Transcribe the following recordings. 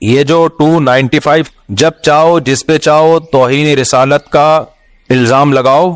یہ جو 295 جب چاہو جس پہ چاہو توہین رسالت کا الزام لگاؤ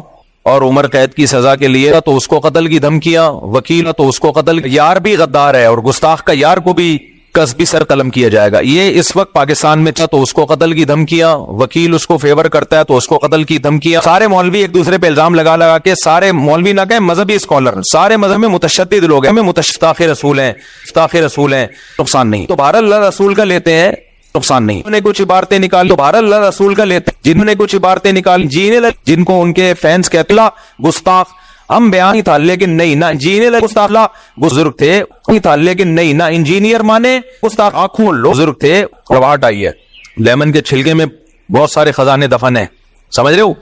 اور عمر قید کی سزا کے لیے تو اس کو قتل کی دھمکیاں، وکیل تو اس کو قتل، یار بھی غدار ہے اور گستاخ کا یار کو بھی قصبی سر قلم کیا جائے گا. یہ اس وقت پاکستان میں تو اس کو قتل کی دھمکیاں، وکیل اس کو فیور کرتا ہے تو اس کو قتل کی دھمکیاں. سارے مولوی ایک دوسرے پہ الزام لگا لگا کے، سارے مولوی نہ کہیں مذہبی اسکالر، سارے مذہب میں متشدد لوگ ہیں، مستاخ رسول ہیں، مستاخ رسول ہیں. نقصان نہیں تو بہر اللہ رسول کا لیتے ہیں، نقصان نہیں. انہوں نے کچھ عبارتیں نکالی تو بہر اللہ رسول کا لیتے ہیں. جنہوں نے کچھ عبارتیں نکالی جینے لگ، جن کو ان کے فینس کہتے لا گستاخ، ہم بیان ہی تھا لیکن نہیں نہ جینے لگے گستاخ، لا بزرگ تھے تھا لیکن نہیں نہ انجینئر مانے گستاخ، آنکھوں لو بزرگ تھے. رواہٹ آئی ہے، لیمن کے چھلکے میں بہت سارے خزانے دفن ہیں، سمجھ رہے ہو؟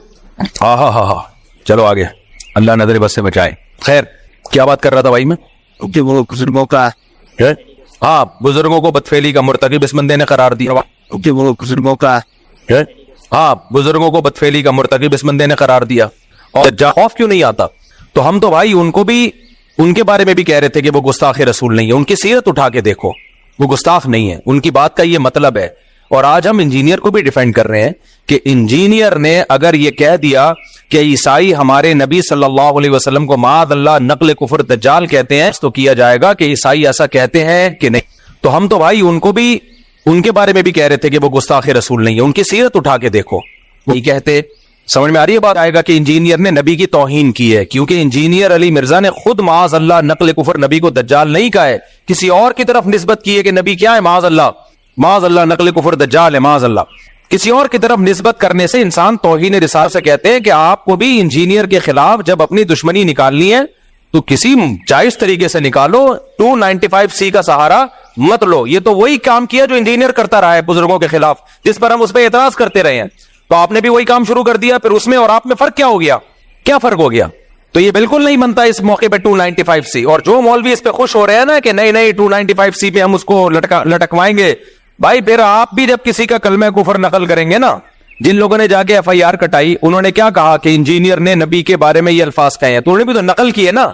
ہاں ہاں ہاں ہاں. چلو آگے، اللہ نظر بس سے بچائے. خیر کیا بات کر رہا تھا بھائی میں؟ وہ بزرگوں کا، ہاں بزرگوں کو بدفعلی کا مرتکب اس بندے نے قرار دیا. وہ بزرگوں کا، ہاں بزرگوں کو بدفعلی کا مرتکب اس بندے نے قرار دیا. اور خوف کیوں نہیں آتا؟ تو ہم تو بھائی ان کو بھی، ان کے بارے میں بھی کہہ رہے تھے کہ وہ گستاخ رسول نہیں ہے. ان کی سیرت اٹھا کے دیکھو، وہ گستاخ نہیں ہے، ان کی بات کا یہ مطلب ہے. اور آج ہم انجینئر کو بھی ڈیفینڈ کر رہے ہیں کہ انجینئر نے اگر یہ کہہ دیا کہ عیسائی ہمارے نبی صلی اللہ علیہ وسلم کو معاذ اللہ نقل کفر دجال کہتے ہیں تو کیا جائے گا کہ عیسائی ایسا کہتے ہیں کہ نہیں. تو ہم تو بھائی ان کو بھی، ان کے بارے میں بھی کہہ رہے تھے کہ وہ گستاخ رسول نہیں ہے. ان کی سیرت اٹھا کے دیکھو، وہی کہتے. سمجھ میں آ رہی ہے بات؟ آئے گا کہ انجینئر نے نبی کی توہین کی ہے، کیونکہ انجینئر علی مرزا نے خود معاذ اللہ نقل کفر نبی کو دجال نہیں کہا ہے، کسی اور کی طرف نسبت کی ہے کہ نبی کیا ہے، معاذ اللہ نقل کفر دجال ہے، معاذ اللہ. کسی اور کی طرف نسبت کرنے سے انسان توہین رسالت سے کہتے ہیں کہ آپ کو بھی انجینئر کے خلاف جب اپنی دشمنی نکالنی ہے تو کسی جائز طریقے سے نکالو، 295C کا سہارا مت لو. یہ تو وہی کام کیا جو انجینئر کرتا رہا ہے بزرگوں کے خلاف، جس پر ہم اس پہ اعتراض کرتے رہے ہیں. تو آپ نے بھی وہی کام شروع کر دیا، پھر اس میں اور آپ میں فرق کیا ہو گیا؟ کیا فرق ہو گیا؟ تو یہ بالکل نہیں بنتا اس موقع پہ 295C. اور جو مولوی اس پہ خوش ہو رہے ہیں نا کہ نہیں 295C پہ ہم اس کو لٹکوائیں گے، بھائی پھر آپ بھی جب کسی کا کلمہ کفر نقل کریں گے نا، جن لوگوں نے جا کے FIR کٹائی انہوں نے کیا کہا کہ انجینئر نے نبی کے بارے میں یہ الفاظ کہے ہیں، تو انہوں نے بھی تو نقل کیے نا،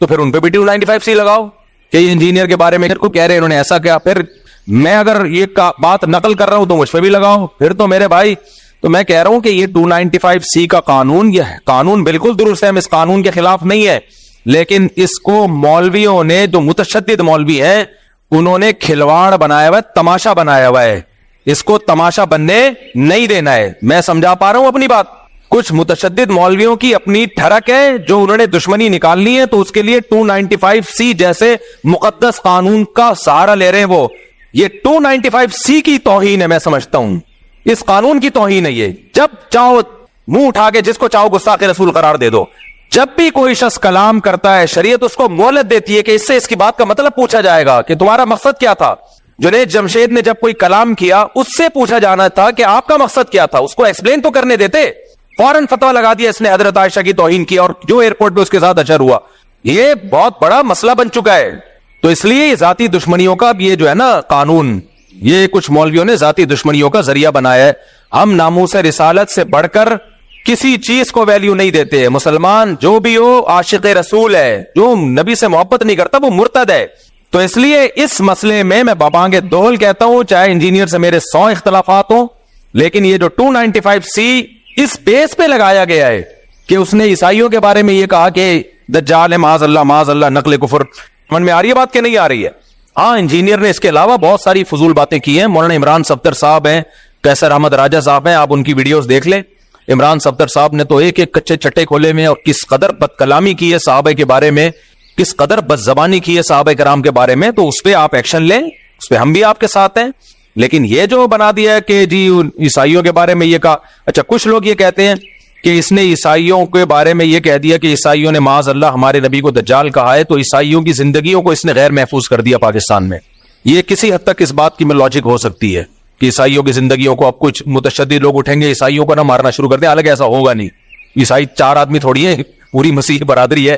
تو پھر ان پہ بھی 295C لگاؤ کہ یہ انجینئر کے بارے میں کو کہہ رہے ہیں انہوں نے ایسا کیا. پھر میں اگر یہ بات نقل کر رہا ہوں تو مجھ پہ بھی لگاؤ. پھر تو میرے بھائی، تو میں کہہ رہا ہوں کہ یہ 295C کا قانون، یہ قانون بالکل درست ہے، ہم اس قانون کے خلاف نہیں ہے، لیکن اس کو مولویوں نے، جو متشدد مولوی ہیں، انہوں نے کھلواڑ بنایا ہوا ہے، تماشا بنایا ہوا ہے. اس کو تماشا بننے نہیں دینا ہے. میں سمجھا پا رہا ہوں اپنی بات؟ کچھ متشدد مولویوں کی اپنی ٹھڑک ہے، جو انہوں نے دشمنی نکالنی ہے تو اس کے لیے 295C جیسے مقدس قانون کا سہارا لے رہے ہیں. وہ یہ 295C کی توہین ہے، میں سمجھتا ہوں اس قانون کی توہین ہے یہ. جب چاہو منہ اٹھا کے جس کو چاہو گستاخ رسول قرار دے دو. جب بھی کوئی شخص کلام کرتا ہے شریعت اس کو مہلت دیتی ہے کہ اس سے اس کی بات کا مطلب پوچھا جائے گا کہ تمہارا مقصد کیا تھا. جنید جمشید نے جب کوئی کلام کیا اس سے پوچھا جانا تھا کہ آپ کا مقصد کیا تھا، اس کو ایکسپلین تو کرنے دیتے. فوراً فتویٰ لگا دیا اس نے حضرت عائشہ کی توہین کی اور جو ایئرپورٹ پہ اس کے ساتھ اشر ہوا. یہ بہت بڑا مسئلہ بن چکا ہے. تو اس لیے ذاتی دشمنیوں کا یہ جو ہے نا قانون، یہ کچھ مولویوں نے ذاتی دشمنیوں کا ذریعہ بنایا ہے. ہم ناموس رسالت سے بڑھ کر کسی چیز کو ویلیو نہیں دیتے. مسلمان جو بھی ہو عاشق رسول ہے، جو نبی سے محبت نہیں کرتا وہ مرتد ہے. تو اس لیے اس مسئلے میں بابانگ دول کہتا ہوں، چاہے انجینئر سے میرے 100 اختلافات ہوں، لیکن یہ جو 295C اس بیس پہ لگایا گیا ہے کہ اس نے عیسائیوں کے بارے میں یہ کہا کہ دجال ہے، معاذ اللہ نقل کفر. من میں آ رہی ہے بات کہ نہیں آ رہی ہے؟ ہاں انجینئر نے اس کے علاوہ بہت ساری فضول باتیں کی ہیں. مولانا عمران صفدر صاحب ہیں، قیصر احمد راجہ صاحب ہیں، آپ ان کی ویڈیوز دیکھ لیں. عمران صفدر صاحب نے تو ایک کچے چٹے کھولے میں اور کس قدر بد کلامی کی ہے صحابہ کے بارے میں، کس قدر بد زبانی کی ہے صحابہ کرام کے بارے میں. تو اس پہ آپ ایکشن لیں، اس پہ ہم بھی آپ کے ساتھ ہیں. لیکن یہ جو بنا دیا ہے کہ جی عیسائیوں کے بارے میں یہ کہا، اچھا کچھ لوگ یہ کہتے ہیں کہ اس نے عیسائیوں کے بارے میں یہ کہہ دیا کہ عیسائیوں نے معاذ اللہ ہمارے نبی کو دجال کہا ہے، تو عیسائیوں کی زندگیوں کو اس نے غیر محفوظ کر دیا پاکستان میں. یہ کسی حد تک اس بات کی میں لاجک ہو سکتی ہے کہ عیسائیوں کی زندگیوں کو اب کچھ متشدد لوگ اٹھیں گے، عیسائیوں کو نہ مارنا شروع کر دیں. حالانکہ ایسا ہوگا نہیں. عیسائی 4 آدمی تھوڑی ہے، پوری مسیح برادری ہے،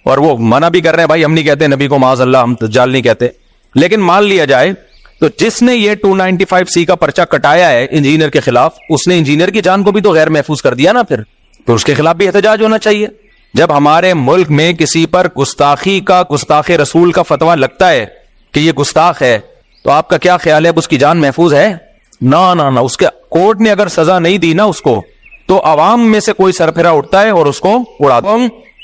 اور وہ منع بھی کر رہے ہیں بھائی ہم نہیں کہتے نبی کو معاذ اللہ، ہم دجال نہیں کہتے. لیکن مان لیا جائے تو جس نے یہ 295C کا پرچہ کٹایا ہے انجینئر کے خلاف، اس نے انجینئر کی جان کو بھی تو غیر محفوظ کر دیا نا. پھر اس کے خلاف بھی احتجاج ہونا چاہیے. جب ہمارے ملک میں کسی پر گستاخی کا، گستاخ رسول کا فتویٰ لگتا ہے کہ یہ گستاخ ہے، تو آپ کا کیا خیال ہے اب اس کی جان محفوظ ہے؟ نہ اس کے کورٹ نے اگر سزا نہیں دی نا اس کو, تو عوام میں سے کوئی سرپھرا اٹھتا ہے اور اس کو اڑا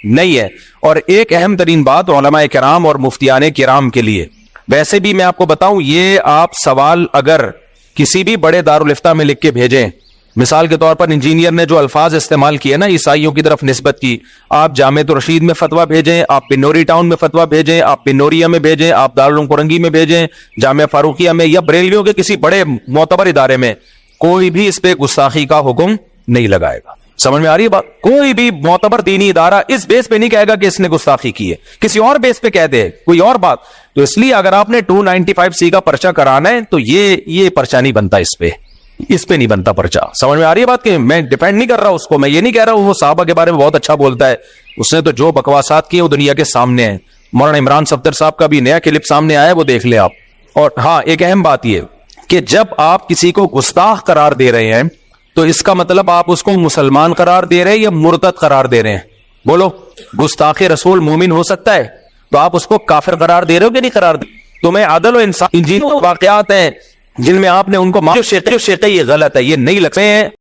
نہیں ہے. اور ایک اہم ترین بات علماء کرام اور مفتیان کرام کے لیے, ویسے بھی میں آپ کو بتاؤں, یہ آپ سوال اگر کسی بھی بڑے دارالافتاء میں لکھ کے بھیجیں, مثال کے طور پر انجینئر نے جو الفاظ استعمال کیے نا عیسائیوں کی طرف نسبت کی, آپ جامعۃ الرشید میں فتویٰ بھیجیں, آپ بنوری ٹاؤن میں فتویٰ بھیجیں, آپ بنوریا میں بھیجیں, آپ دارالعلوم کرنگی میں بھیجیں, جامعہ فاروقیہ میں, یا بریلویوں کے کسی بڑے معتبر ادارے میں, کوئی بھی اس پہ گستاخی کا حکم نہیں لگائے گا. سمجھ میں آ رہی ہے بات؟ کوئی بھی معتبر دینی ادارہ اس بیس پہ نہیں کہے گا کہ اس نے گستاخی کی ہے, کسی اور بیس پہ کہہ دے کوئی اور بات. تو اس لیے اگر آپ نے 295C کا پرچہ کرانا ہے تو یہ پرچہ نہیں بنتا, اس پہ نہیں بنتا پرچہ. سمجھ میں آ رہی ہے بات؟ کہ میں ڈیپینڈ نہیں کر رہا اس کو, میں یہ نہیں کہہ رہا وہ صحابہ کے بارے میں بہت اچھا بولتا ہے, اس نے تو جو بکواسات کی وہ دنیا کے سامنے ہے. مولانا عمران صفدر صاحب کا بھی نیا کلپ سامنے آیا, وہ دیکھ لیں آپ. اور ہاں, ایک اہم بات یہ کہ جب آپ کسی کو گستاخ قرار دے رہے ہیں تو اس کا مطلب آپ اس کو مسلمان قرار دے رہے ہیں یا مرتد قرار دے رہے ہیں؟ بولو. گستاخ رسول مومن ہو سکتا ہے, تو آپ اس کو کافر قرار دے رہے ہو کہ نہیں قرار دے؟ تو میں عدل و انصاف, ان واقعات ہیں جن میں آپ نے ان کو شیخ یہ غلط ہے, یہ نہیں لگتے ہیں.